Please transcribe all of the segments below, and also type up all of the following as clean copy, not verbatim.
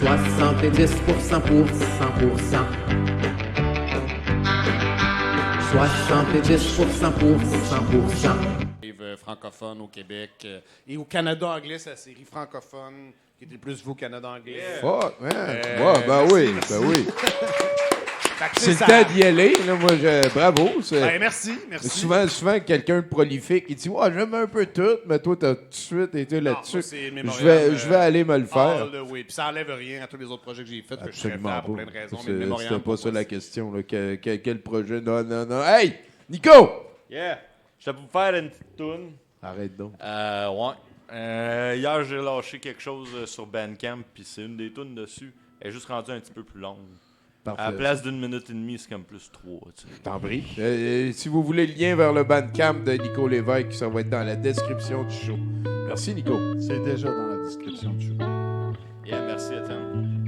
70% pour 100%. 70% pour 100%. Francophone au Québec et au Canada anglais, c'est la série francophone qui était plus vu au Canada anglais. Yeah. Fuck, man. Ben oui. C'est le temps d'y aller. Là, moi, bravo. Merci. Souvent, quelqu'un de prolifique, il dit j'aime un peu tout, mais toi, t'as tout de suite été là-dessus. Je vais aller me le faire. Oui, puis ça enlève rien à tous les autres projets que j'ai faits, que je serais Absolument faire pour plein de raisons. C'était pas ça la question. Là. Quel projet? Non. Hey, Nico! Yeah! Je vais vous faire une petite toune. Arrête donc. Ouais. Hier, j'ai lâché quelque chose sur Bandcamp, puis c'est une des tounes dessus. Elle est juste rendue un petit peu plus longue. Parfait. À la place d'1 minute et demie, c'est comme plus 3. T'en prie. Si vous voulez le lien vers le Bandcamp de Nico Lévesque, ça va être dans la description du show. Merci, Nico. C'est déjà dans la description du show. Yeah, merci, Étienne.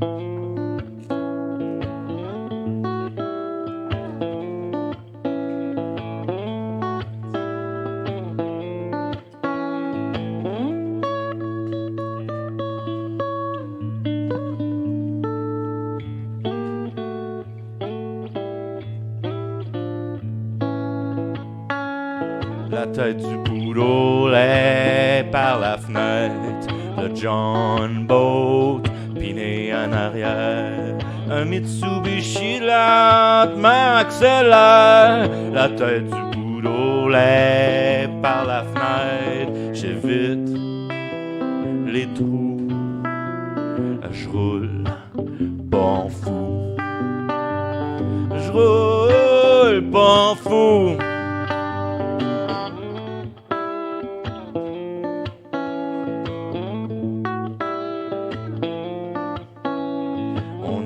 La tête du boulot est par la fenêtre. Le John Boat piné en arrière. Un Mitsubishi lentement accélère. La tête du boulot est par la fenêtre. J'évite les trous. Je roule pas en fou. Je roule pas en fou.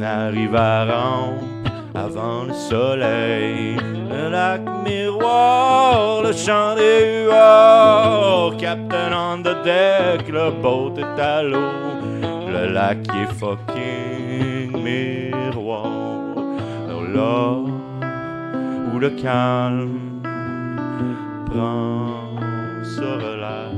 Arrive à rampe avant le soleil, le lac miroir, le chant des huards, Captain on the deck, le boat est à l'eau, le lac est fucking miroir, là où le calme prend se relaxe.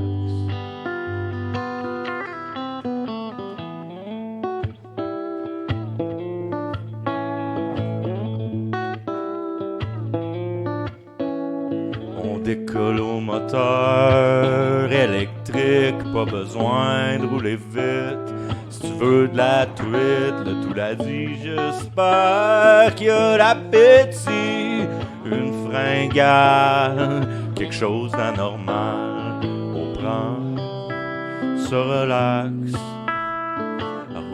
Décolle au moteur électrique, pas besoin de rouler vite. Si tu veux de la truite, le tout l'a dit, j'espère qu'il y a l'appétit. Une fringale, quelque chose d'anormal. On prend, se relaxe,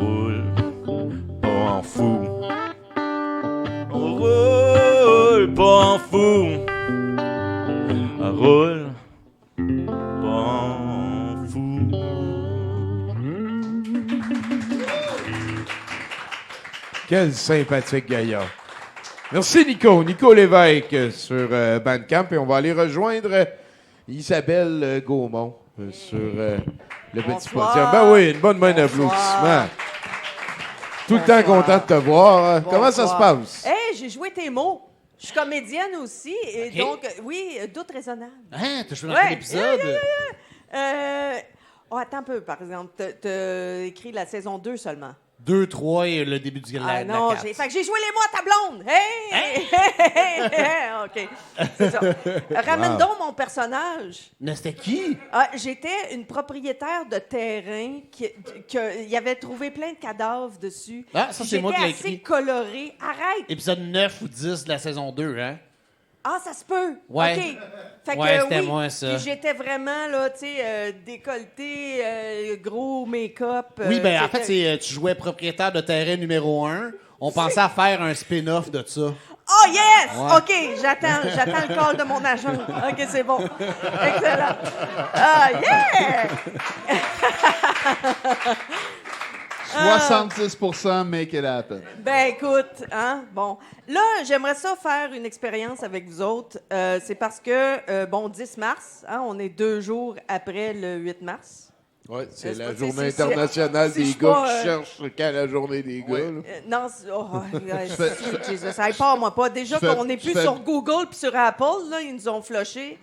roule pas en fou. On roule pas en fou. Roule, bon fou. Quel sympathique gaillard. Merci, Nico. Nico Lévesque sur Bandcamp. Et on va aller rejoindre Isabelle Gaumont sur le petit podium. Ben oui, une bonne main d'applaudissement. Tout le temps content de te voir. Comment ça se passe? Hey, j'ai joué tes mots. Je suis comédienne aussi, et donc, oui, doute raisonnable. Hein? T'as joué dans quel épisode? Attends un peu, par exemple. T'as écrit la saison 2 seulement. 2, 3 et le début du Ah la non, 4. fait que j'ai joué les mots à ta blonde. Hey! OK, c'est ça. Ramène donc mon personnage. Mais c'était qui? J'étais une propriétaire de terrain qui avait trouvé plein de cadavres dessus. Ah, ça, c'est moi qui l'ai J'étais assez écrit. colorée. Arrête! Épisode 9 ou 10 de la saison 2, hein? Ah, ça se peut. Ouais. OK. Fait que, Ouais, c'était oui. moi, ça. Puis j'étais vraiment, là, tu sais, décolleté, gros make-up. Oui, ben en fait, tu jouais propriétaire de terrain numéro 1. On pensait à faire un spin-off de ça. Oh, yes! Ouais. OK, j'attends le call de mon agent. OK, c'est bon. Excellent. Ah, yeah! 66% make it happen. Ben écoute, hein, bon. Là, j'aimerais ça faire une expérience avec vous autres. C'est parce que, 10 mars, hein, on est 2 jours après le 8 mars. Oui, c'est la pas- journée c'est- internationale si des je suis gars pas, qui cherchent quand la journée des gars. là. Non, Jesus, ça part moi pas. Déjà Tu fais- qu'on n'est tu plus fais- sur Google puis sur Apple, là, ils nous ont flushé.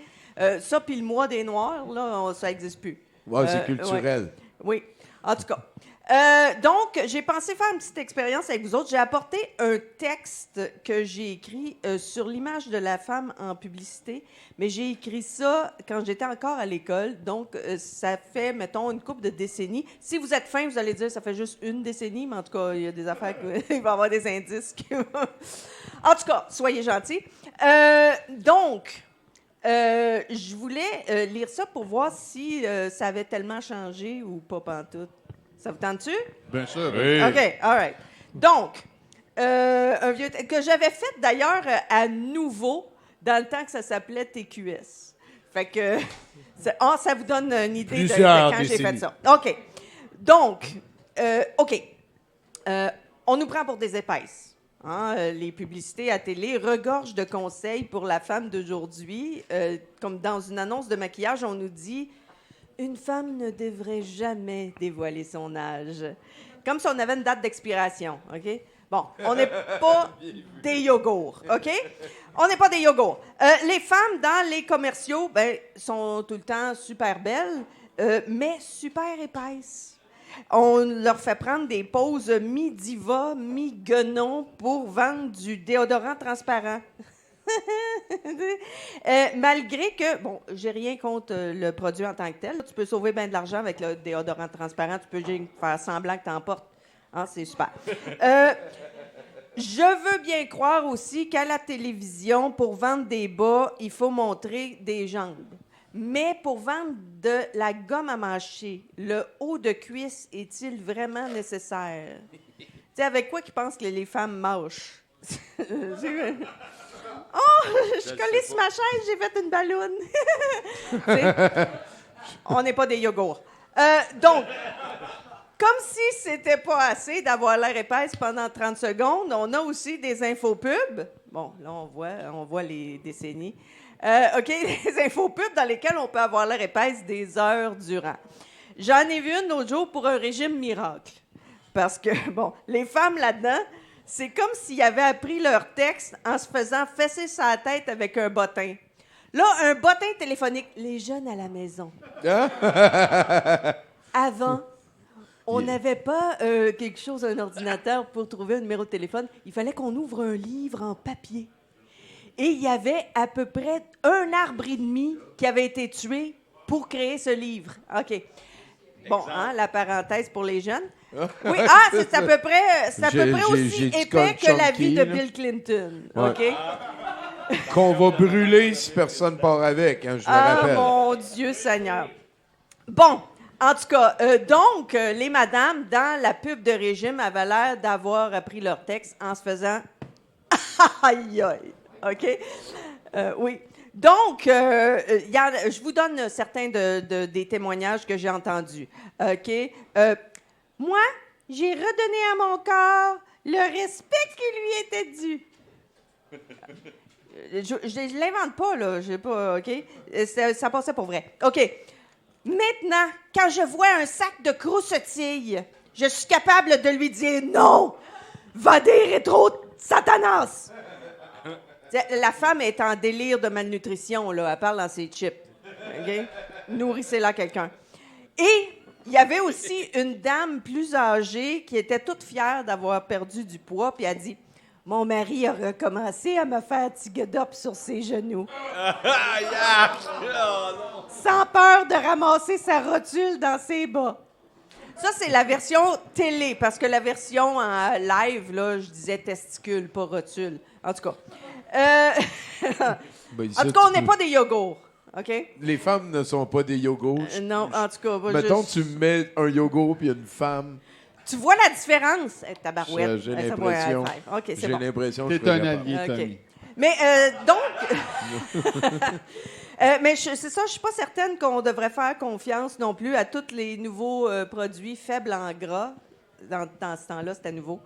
Ça puis le mois des Noirs, là, ça n'existe plus. Ouais, c'est culturel. Oui. En tout cas, Donc, j'ai pensé faire une petite expérience avec vous autres. J'ai apporté un texte que j'ai écrit sur l'image de la femme en publicité, mais j'ai écrit ça quand j'étais encore à l'école. Donc, ça fait, mettons, une couple de décennies. Si vous êtes fin, vous allez dire ça fait juste une décennie, mais en tout cas, il y a des affaires il va y avoir des indices. En tout cas, soyez gentils. Donc, je voulais lire ça pour voir si ça avait tellement changé ou pas pantoute. Ça vous tente-tu? Bien sûr. Oui. OK, all right. Donc, un vieux que j'avais fait d'ailleurs à nouveau dans le temps que ça s'appelait TQS. Fait que ça vous donne une idée de Plusieurs quand j'ai fait décennies. ça. OK. Donc, OK. On nous prend pour des épaisses. Hein, les publicités à télé regorgent de conseils pour la femme d'aujourd'hui. Comme dans une annonce de maquillage, on nous dit « Une femme ne devrait jamais dévoiler son âge. » Comme si on avait une date d'expiration, OK? Bon, on n'est pas des yogourts, OK? On n'est pas des yogourts. Les femmes dans les commerciaux, ben, sont tout le temps super belles, mais super épaisses. On leur fait prendre des poses mi-diva, mi-guenon pour vendre du déodorant transparent. Malgré que, bon, j'ai rien contre le produit en tant que tel. Tu peux sauver bien de l'argent avec le déodorant transparent. Tu peux faire semblant que tu en portes. Hein, c'est super. Je veux bien croire aussi qu'à la télévision, pour vendre des bas, il faut montrer des jambes. Mais pour vendre de la gomme à mâcher, le haut de cuisse est-il vraiment nécessaire? Tu sais, avec quoi qu'ils pensent que les femmes mâchent? Oh, je suis collée sur ma chaise, j'ai fait une balloune. On n'est pas des yogourts. Donc, comme si c'était pas assez d'avoir l'air épaisse pendant 30 secondes, on a aussi des infopubs. Bon, là, on voit les décennies. OK, des infopubs dans lesquelles on peut avoir l'air épaisse des heures durant. J'en ai vu une l'autre jour pour un régime miracle. Parce que, bon, les femmes là-dedans, c'est comme s'ils avaient appris leur texte en se faisant fesser sa tête avec un bottin. Là, un bottin téléphonique. Les jeunes à la maison. Avant, on n'avait pas quelque chose, un ordinateur pour trouver un numéro de téléphone. Il fallait qu'on ouvre un livre en papier. Et il y avait à peu près 1 arbre et demi qui avait été tué pour créer ce livre. OK. Bon, hein, la parenthèse pour les jeunes. Oui, c'est à peu près aussi épais que la vie de Bill Clinton. Ouais. OK? Qu'on va brûler si personne part avec, hein, je le rappelle. Mon Dieu Seigneur. Bon, en tout cas, donc, les madames, dans la pub de régime, avaient l'air d'avoir appris leur texte en se faisant « aïe, aïe ». OK? Oui. Donc, je vous donne certains des témoignages que j'ai entendus. OK? Moi, j'ai redonné à mon corps le respect qui lui était dû. Je ne l'invente pas, là. J'ai pas, OK? Ça passait pour vrai. OK. Maintenant, quand je vois un sac de croustilles, je suis capable de lui dire non! Va des rétro Satanas! La femme est en délire de malnutrition, là. Elle parle dans ses chips. OK? Nourrissez-la quelqu'un. Et il y avait aussi une dame plus âgée qui était toute fière d'avoir perdu du poids, puis elle dit « Mon mari a recommencé à me faire tigedop sur ses genoux. Sans peur de ramasser sa rotule dans ses bas. » Ça, c'est la version télé, parce que la version en live, là, je disais testicule, pas rotule. En tout cas. En tout cas, on n'est pas des yogourts, OK? Les femmes ne sont pas des yogourts. Non, en tout cas... Mettons, tu mets un yogourt puis une femme. Tu vois la différence? Tabarouette. J'ai l'impression. OK, c'est J'ai bon. l'impression que je T'es un serais capable. allié, OK. Tommy. Mais donc... mais c'est ça, je suis pas certaine qu'on devrait faire confiance non plus à tous les nouveaux produits faibles en gras. Dans ce temps-là, c'était nouveau,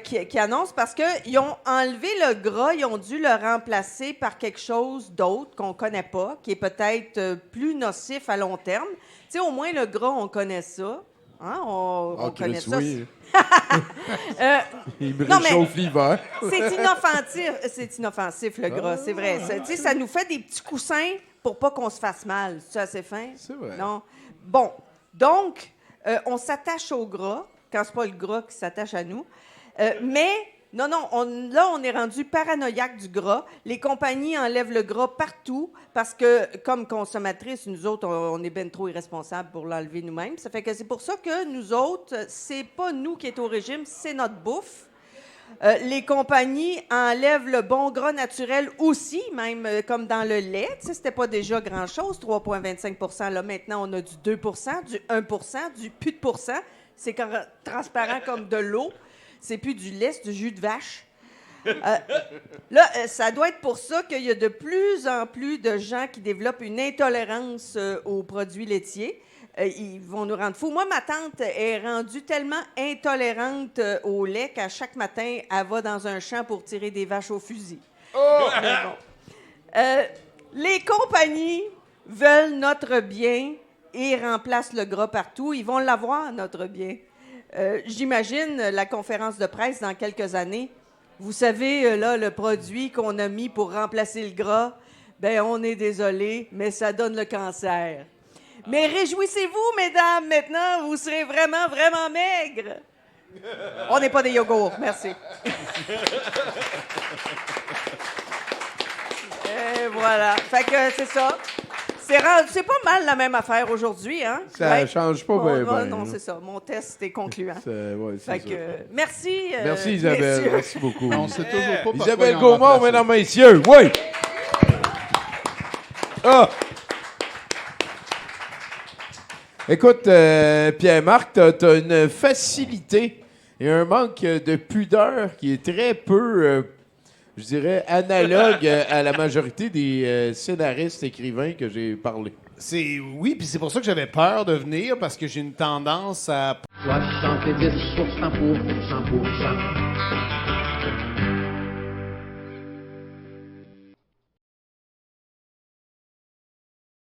qui annoncent parce qu'ils ont enlevé le gras, ils ont dû le remplacer par quelque chose d'autre qu'on ne connaît pas, qui est peut-être plus nocif à long terme. Tu sais, au moins, le gras, on connaît ça. Hein? On connaît Chris, ça. oui. Il me non, mais- réchauffe l'hiver. C'est inoffensif, le gras, c'est vrai. Tu sais, ça nous fait des petits coussins pour pas qu'on se fasse mal. C'est assez fin? C'est vrai. Non. Bon, donc... On s'attache au gras, quand c'est pas le gras qui s'attache à nous. Mais, non, là, on est rendu paranoïaque du gras. Les compagnies enlèvent le gras partout parce que, comme consommatrices, nous autres, on est bien trop irresponsables pour l'enlever nous-mêmes. Ça fait que c'est pour ça que nous autres, c'est pas nous qui est au régime, c'est notre bouffe. Les compagnies enlèvent le bon gras naturel aussi, même comme dans le lait. Tu sais, c'était pas déjà grand-chose, 3,25 là. Maintenant, on a du 2 du 1 du plus de pourcent. C'est transparent comme de l'eau. C'est plus du lait, c'est du jus de vache. Là, ça doit être pour ça qu'il y a de plus en plus de gens qui développent une intolérance aux produits laitiers. Ils vont nous rendre fous. Moi, ma tante est rendue tellement intolérante au lait qu'à chaque matin, elle va dans un champ pour tirer des vaches au fusil. Mais bon. Les compagnies veulent notre bien et remplacent le gras partout. Ils vont l'avoir, notre bien. J'imagine la conférence de presse dans quelques années. Vous savez, là, le produit qu'on a mis pour remplacer le gras, ben on est désolé, mais ça donne le cancer. Mais réjouissez-vous, mesdames, maintenant, vous serez vraiment, vraiment maigres. On n'est pas des yogourts, merci. Et voilà. Fait que c'est ça. C'est pas mal la même affaire aujourd'hui, hein? Ça change pas bien. Non, c'est ça. Mon test est concluant. Ouais, Fait que, merci. Merci, Isabelle. messieurs. Merci beaucoup. On sait toujours pas pourquoi Isabelle ils ont Gaumont, remplacé. mesdames, messieurs. Oui! Écoute, Pierre-Marc, t'as une facilité et un manque de pudeur qui est très peu, je dirais, analogue à la majorité des scénaristes, écrivains que j'ai parlé. Oui, puis c'est pour ça que j'avais peur de venir, parce que j'ai une tendance à 70% pour 100%.